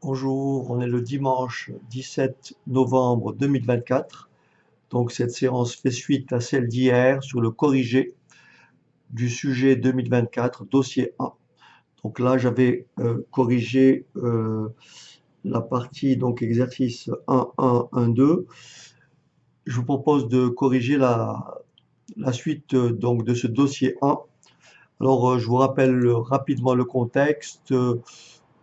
Bonjour, on est le dimanche 17 novembre 2024. Donc cette séance fait suite à celle d'hier sur le corrigé du sujet 2024, dossier 1. Donc là, j'avais corrigé la partie donc exercice 1.1, 1.2. Je vous propose de corriger la suite donc de ce dossier 1. Alors, je vous rappelle rapidement le contexte.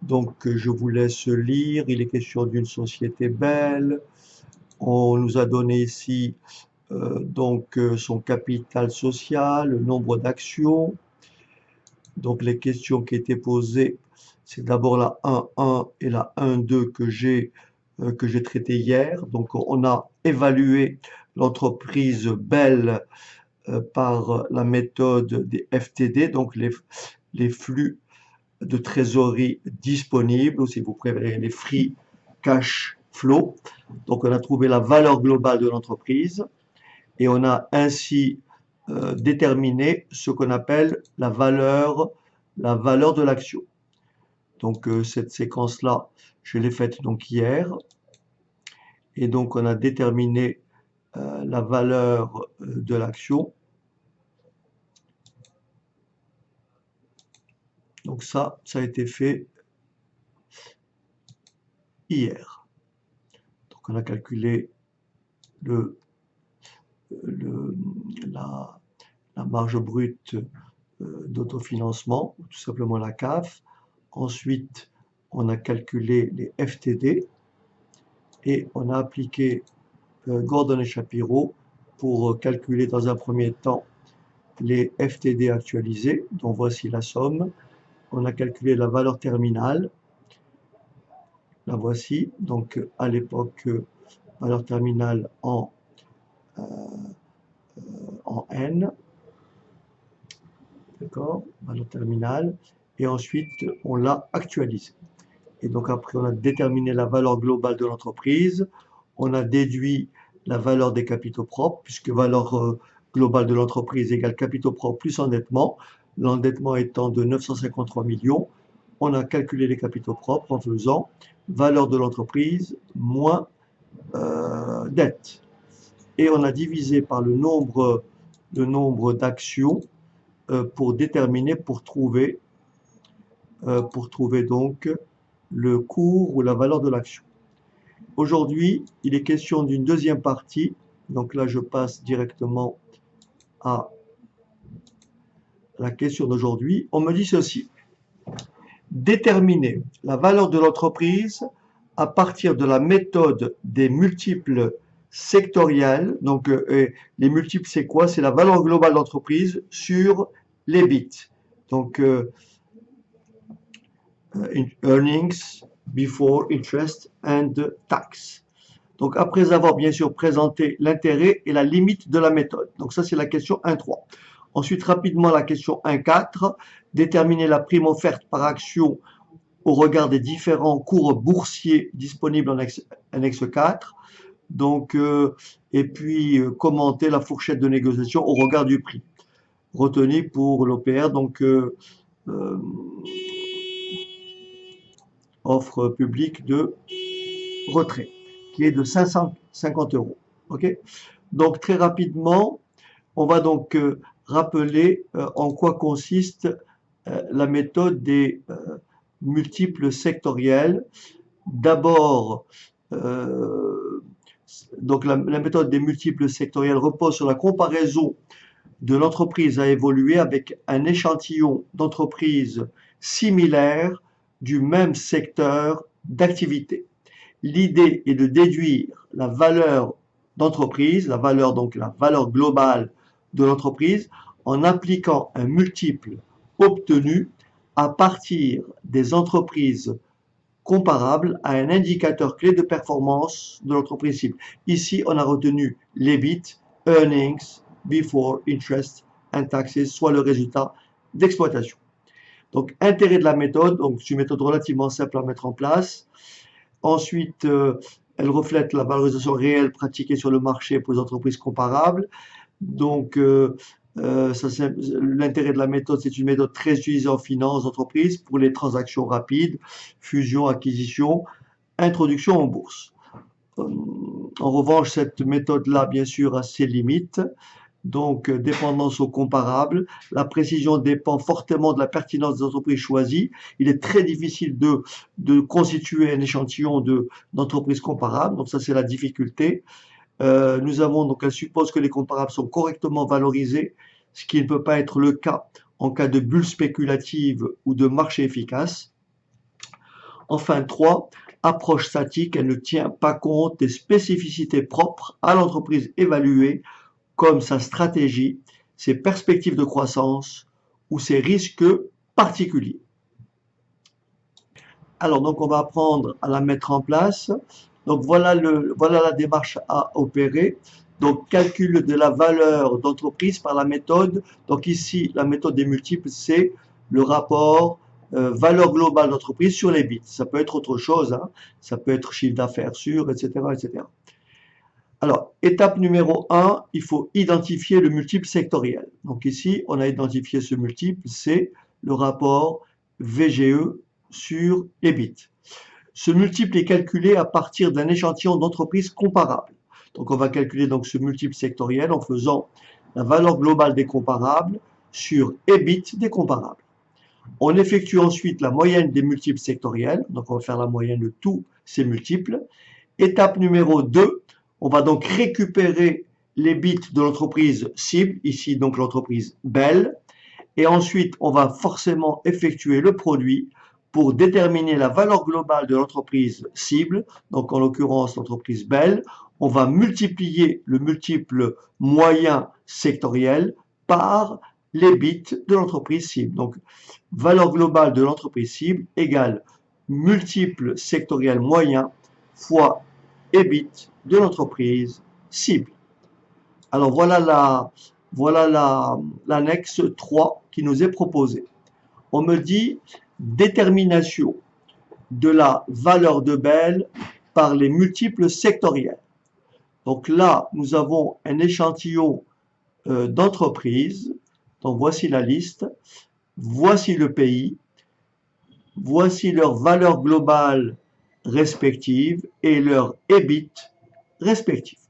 Donc, je vous laisse lire. Il est question d'une société belle. On nous a donné ici son capital social, le nombre d'actions. Donc, les questions qui étaient posées, c'est d'abord la 1.1 et la 1.2 que j'ai traité hier. Donc, on a évalué l'entreprise Bell par la méthode des FTD, donc les flux de trésorerie disponibles, ou si vous préférez les free cash flow. Donc on a trouvé la valeur globale de l'entreprise et on a ainsi déterminé ce qu'on appelle la valeur de l'action. Donc cette séquence-là, je l'ai faite donc hier et donc on a déterminé la valeur de l'action. Donc ça a été fait hier. Donc on a calculé le, le, la, la marge brute d'autofinancement, ou tout simplement la CAF. Ensuite, on a calculé les FTD et on a appliqué Gordon et Shapiro pour calculer dans un premier temps les FTD actualisés, dont voici la somme. On a calculé la valeur terminale, la voici, donc à l'époque, valeur terminale en N, d'accord, valeur terminale, et ensuite on l'a actualisé. Et donc après, on a déterminé la valeur globale de l'entreprise, on a déduit la valeur des capitaux propres, puisque valeur globale de l'entreprise égale capitaux propres plus endettement, l'endettement étant de 953 millions, on a calculé les capitaux propres en faisant valeur de l'entreprise moins dette. Et on a divisé par le nombre d'actions pour déterminer, pour trouver donc le cours ou la valeur de l'action. Aujourd'hui, il est question d'une deuxième partie. Donc là, je passe directement à la question d'aujourd'hui. On me dit ceci. Déterminer la valeur de l'entreprise à partir de la méthode des multiples sectoriels. Donc, les multiples, c'est quoi? C'est la valeur globale d'entreprise sur les bits. Donc, earnings before interest and tax. Donc, après avoir bien sûr présenté l'intérêt et la limite de la méthode. Donc, ça, c'est la question 1.3. Ensuite, rapidement, la question 1.4. Déterminer la prime offerte par action au regard des différents cours boursiers disponibles en annexe 4. Donc, et puis, commenter la fourchette de négociation au regard du prix retenu pour l'OPR. Donc, offre publique de retrait, qui est de 550 euros. Ok. Donc très rapidement, on va donc rappeler en quoi consiste la méthode des multiples sectoriels. D'abord, donc la méthode des multiples sectoriels repose sur la comparaison de l'entreprise à évoluer avec un échantillon d'entreprises similaires du même secteur d'activité. L'idée est de déduire la valeur d'entreprise, donc la valeur globale de l'entreprise, en appliquant un multiple obtenu à partir des entreprises comparables à un indicateur clé de performance de l'entreprise cible. Ici, on a retenu l'EBIT, Earnings Before Interest and Taxes, soit le résultat d'exploitation. Donc, intérêt de la méthode, donc c'est une méthode relativement simple à mettre en place. Ensuite, elle reflète la valorisation réelle pratiquée sur le marché pour les entreprises comparables. Donc, L'intérêt de la méthode, c'est une méthode très utilisée en finance d'entreprise pour les transactions rapides, fusion, acquisition, introduction en bourse. En revanche, cette méthode-là, bien sûr, a ses limites. Donc, dépendance aux comparables. La précision dépend fortement de la pertinence des entreprises choisies. Il est très difficile de constituer un échantillon d'entreprises comparables. Donc, ça, c'est la difficulté. Donc, elle suppose que les comparables sont correctement valorisés, ce qui ne peut pas être le cas en cas de bulle spéculative ou de marché efficace. Enfin, 3, approche statique, elle ne tient pas compte des spécificités propres à l'entreprise évaluée, comme sa stratégie, ses perspectives de croissance ou ses risques particuliers. Alors, donc, on va apprendre à la mettre en place. Donc, voilà la démarche à opérer. Donc, calcul de la valeur d'entreprise par la méthode. Donc, ici, la méthode des multiples, c'est le rapport valeur globale d'entreprise sur les bits. Ça peut être autre chose, hein. Ça peut être chiffre d'affaires sur, etc., etc. Alors, étape numéro 1, il faut identifier le multiple sectoriel. Donc ici, on a identifié ce multiple, c'est le rapport VGE sur EBIT. Ce multiple est calculé à partir d'un échantillon d'entreprises comparables. Donc on va calculer donc ce multiple sectoriel en faisant la valeur globale des comparables sur EBIT des comparables. On effectue ensuite la moyenne des multiples sectoriels, donc on va faire la moyenne de tous ces multiples. Étape numéro 2, on va donc récupérer les bits de l'entreprise cible, ici donc l'entreprise Bell, et ensuite on va forcément effectuer le produit pour déterminer la valeur globale de l'entreprise cible, donc en l'occurrence l'entreprise Bell. On va multiplier le multiple moyen sectoriel par les bits de l'entreprise cible. Donc, valeur globale de l'entreprise cible égale multiple sectoriel moyen fois EBIT de l'entreprise cible. Alors, voilà l'annexe 3 qui nous est proposée. On me dit détermination de la valeur de Bell par les multiples sectoriels. Donc là, nous avons un échantillon d'entreprises. Donc voici la liste, voici le pays, voici leur valeur globale respective et leur EBIT respectif.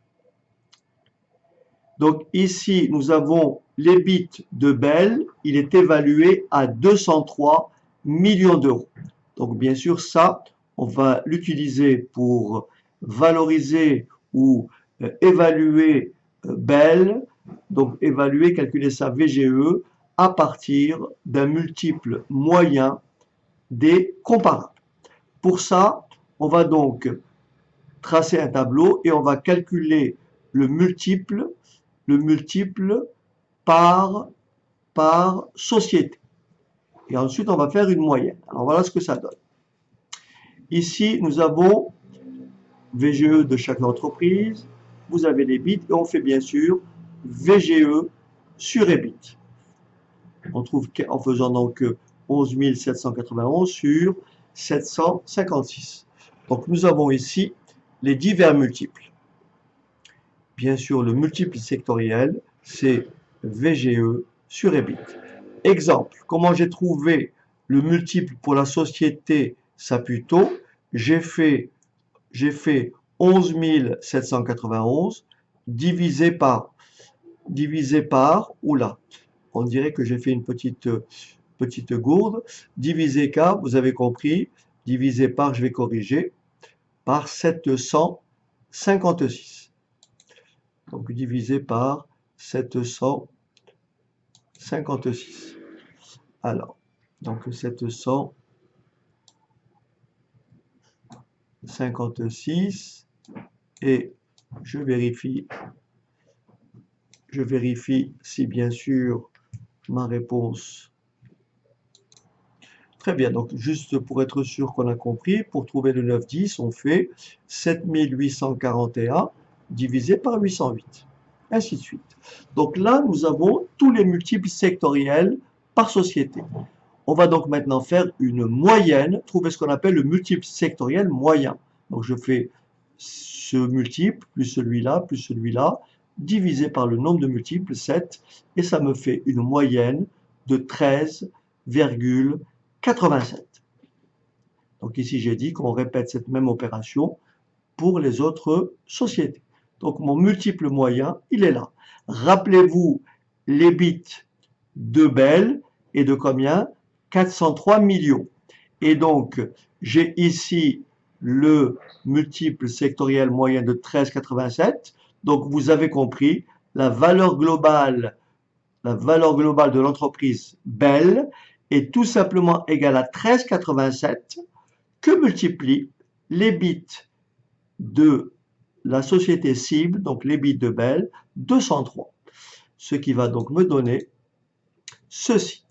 Donc ici, nous avons l'EBIT de Bell, il est évalué à 203 millions d'euros. Donc bien sûr, ça, on va l'utiliser pour valoriser ou évaluer Bell, donc évaluer, calculer sa VGE à partir d'un multiple moyen des comparables. Pour ça, on va donc tracer un tableau et on va calculer le multiple par société. Et ensuite, on va faire une moyenne. Alors voilà ce que ça donne. Ici, nous avons VGE de chaque entreprise, vous avez les bits et on fait bien sûr VGE sur EBIT. On trouve en faisant donc 11 791 sur 756. Donc nous avons ici les divers multiples. Bien sûr, le multiple sectoriel, c'est VGE sur EBIT. Exemple, comment j'ai trouvé le multiple pour la société Saputo? J'ai fait 11 791 divisé par, oula, on dirait que j'ai fait une petite gourde, divisé par, vous avez compris, divisé par, je vais corriger, par 756. Donc divisé par 756. Alors, donc 756 et je vérifie si bien sûr ma réponse. Très bien, donc juste pour être sûr qu'on a compris, pour trouver le 9-10, on fait 7841 divisé par 808, ainsi de suite. Donc là, nous avons tous les multiples sectoriels par société. On va donc maintenant faire une moyenne, trouver ce qu'on appelle le multiple sectoriel moyen. Donc je fais ce multiple, plus celui-là, divisé par le nombre de multiples, 7, et ça me fait une moyenne de 13,87. Donc ici, j'ai dit qu'on répète cette même opération pour les autres sociétés. Donc mon multiple moyen, il est là. Rappelez-vous, les bits de Bell est de combien? 403 millions. Et donc, j'ai ici le multiple sectoriel moyen de 13,87. Donc, vous avez compris, la valeur globale de l'entreprise Bell est tout simplement égale à 13,87 que multiplient les bits de la société cible, donc les bits de Bell, 203. Ce qui va donc me donner ceci.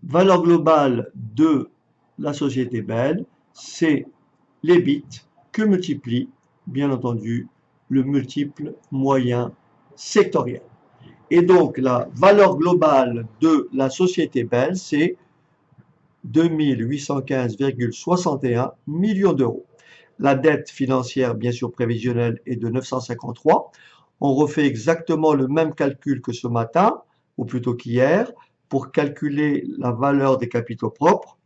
Valeur globale de la société Bell, c'est les bits que multiplie, bien entendu, le multiple moyen sectoriel. Et donc, la valeur globale de la société Bell, c'est 2815,61 millions d'euros. La dette financière, bien sûr prévisionnelle, est de 953. On refait exactement le même calcul que ce matin, ou plutôt qu'hier, pour calculer la valeur des capitaux propres.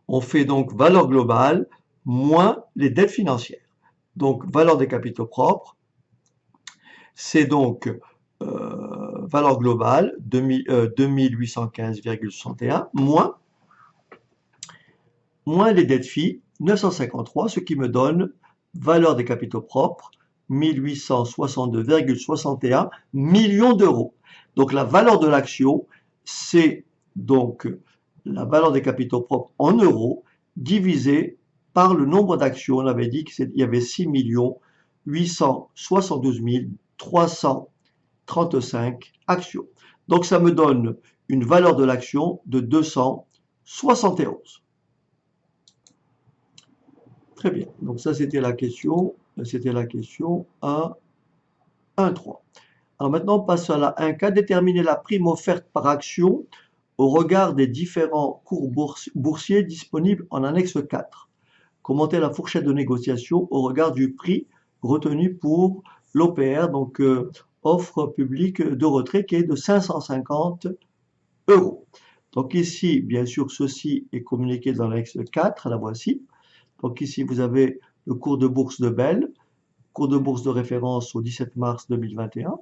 On fait donc valeur globale moins les dettes financières. Donc, valeur des capitaux propres, c'est donc valeur globale 2815,61 moins les dettes filles 953, ce qui me donne valeur des capitaux propres 1862,61 millions d'euros. Donc la valeur de l'action, c'est donc la valeur des capitaux propres en euros divisé par le nombre d'actions. On avait dit qu'il y avait 6 872 335 actions. Donc ça me donne une valeur de l'action de 271. Très bien. Donc ça c'était la question 1.3. Alors maintenant on passe à la 1.4. Déterminer la prime offerte par action au regard des différents cours boursiers disponibles en annexe 4. Commenter la fourchette de négociation au regard du prix retenu pour l'OPR, donc offre publique de retrait, qui est de 550 euros. Donc ici, bien sûr, ceci est communiqué dans l'annexe 4, la voici. Donc ici, vous avez le cours de bourse de Bell, cours de bourse de référence au 17 mars 2021,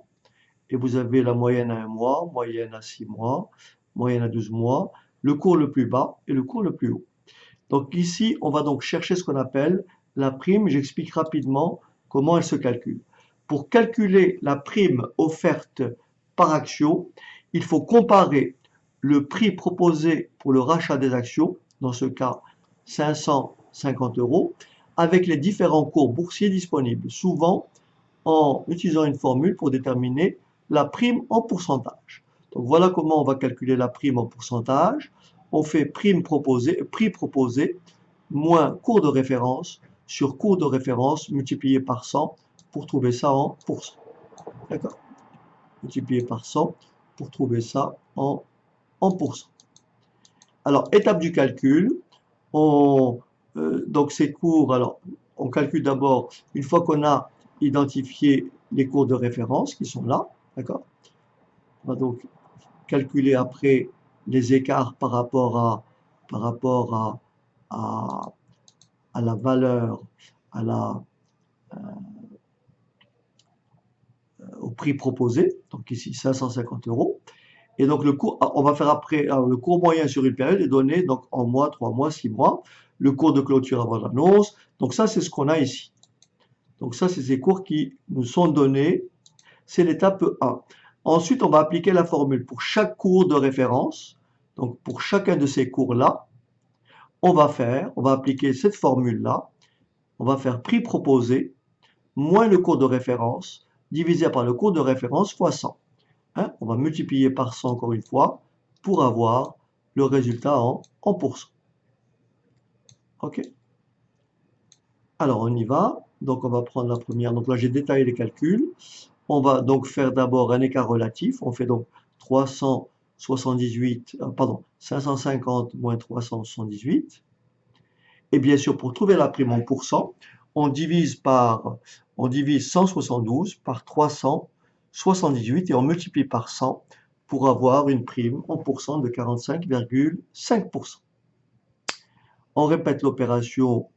et vous avez la moyenne à 1 mois, moyenne à 6 mois, moyenne à 12 mois, le cours le plus bas et le cours le plus haut. Donc ici, on va donc chercher ce qu'on appelle la prime. J'explique rapidement comment elle se calcule. Pour calculer la prime offerte par action, il faut comparer le prix proposé pour le rachat des actions, dans ce cas 550 euros, avec les différents cours boursiers disponibles, souvent en utilisant une formule pour déterminer la prime en pourcentage. Donc voilà comment on va calculer la prime en pourcentage. On fait prix proposé moins cours de référence sur cours de référence multiplié par 100 pour trouver ça en pourcent. D'accord? Multiplié par 100 pour trouver ça en pourcent. Alors, étape du calcul. Donc ces cours, alors on calcule d'abord, une fois qu'on a identifié les cours de référence qui sont là, d'accord? On va donc calculer après les écarts par rapport à la valeur, au prix proposé, donc ici 550 euros. Et donc le cours, on va faire après, le cours moyen sur une période est donné donc en mois, 3 mois, 6 mois, le cours de clôture avant l'annonce. Donc ça, c'est ce qu'on a ici. Donc ça, c'est ces cours qui nous sont donnés. C'est l'étape 1. Ensuite, on va appliquer la formule pour chaque cours de référence. Donc pour chacun de ces cours-là, on va appliquer cette formule-là. On va faire prix proposé moins le cours de référence divisé par le cours de référence fois 100. Hein, on va multiplier par 100 encore une fois pour avoir le résultat en pourcent. OK? Alors, on y va. Donc, on va prendre la première. Donc là, j'ai détaillé les calculs. On va donc faire d'abord un écart relatif. On fait donc 550 moins 378. Et bien sûr, pour trouver la prime en pourcent, on divise par On divise 172 par 378 et on multiplie par 100 pour avoir une prime en pourcent de 45,5%. On répète l'opération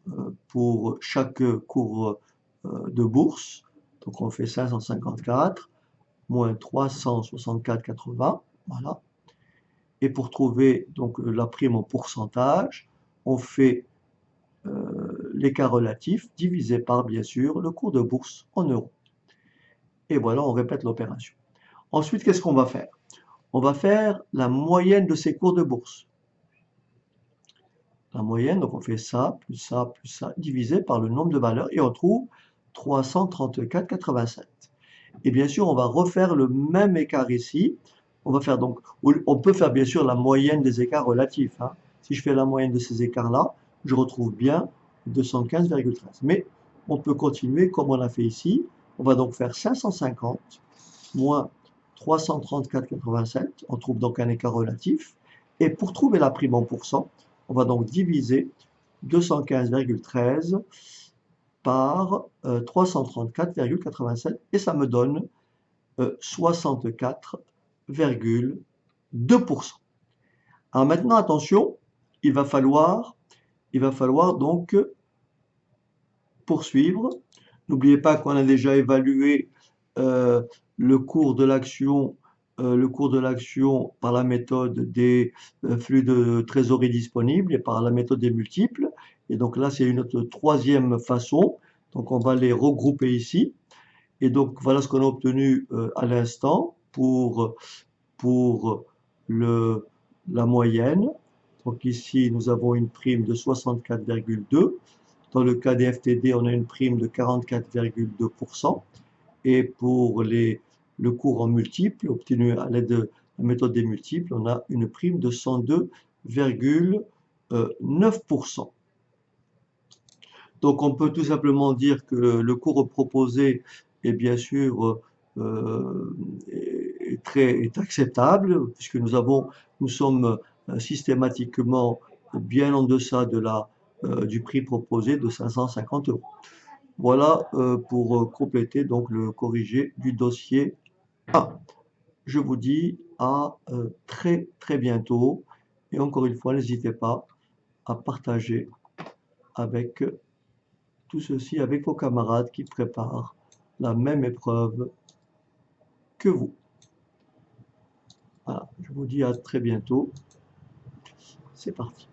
pour chaque cours de bourse. Donc on fait 554 moins 364,80. Voilà. Et pour trouver donc la prime en pourcentage, on fait l'écart relatif divisé par, bien sûr, le cours de bourse en euros. Et voilà, on répète l'opération. Ensuite, qu'est-ce qu'on va faire? On va faire la moyenne de ces cours de bourse. La moyenne, donc on fait ça, divisé par le nombre de valeurs, et on trouve 334,87. Et bien sûr, on va refaire le même écart ici. On va faire donc, on peut faire bien sûr la moyenne des écarts relatifs, hein. Si je fais la moyenne de ces écarts-là, je retrouve bien 215,13. Mais on peut continuer comme on a fait ici. On va donc faire 550 moins 334,87. On trouve donc un écart relatif. Et pour trouver la prime en pourcent, on va donc diviser 215,13 par 334,87 et ça me donne 64,2%. Alors maintenant, attention, il va falloir donc poursuivre. N'oubliez pas qu'on a déjà évalué le cours de l'action par la méthode des flux de trésorerie disponibles et par la méthode des multiples. Et donc là, c'est une autre troisième façon. Donc on va les regrouper ici. Et donc voilà ce qu'on a obtenu à l'instant pour la moyenne. Donc ici, nous avons une prime de 64,2. Dans le cas des FTD, on a une prime de 44,2%. Et pour le cours en multiple, obtenu à l'aide de la méthode des multiples, on a une prime de 102,9%. Donc on peut tout simplement dire que le cours proposé est bien sûr est acceptable, puisque nous sommes systématiquement bien en deçà du prix proposé de 550 euros. Voilà pour compléter donc le corrigé du dossier 1. Je vous dis à très très bientôt et encore une fois, n'hésitez pas à partager avec tout ceci avec vos camarades qui préparent la même épreuve que vous. Voilà, je vous dis à très bientôt. C'est parti.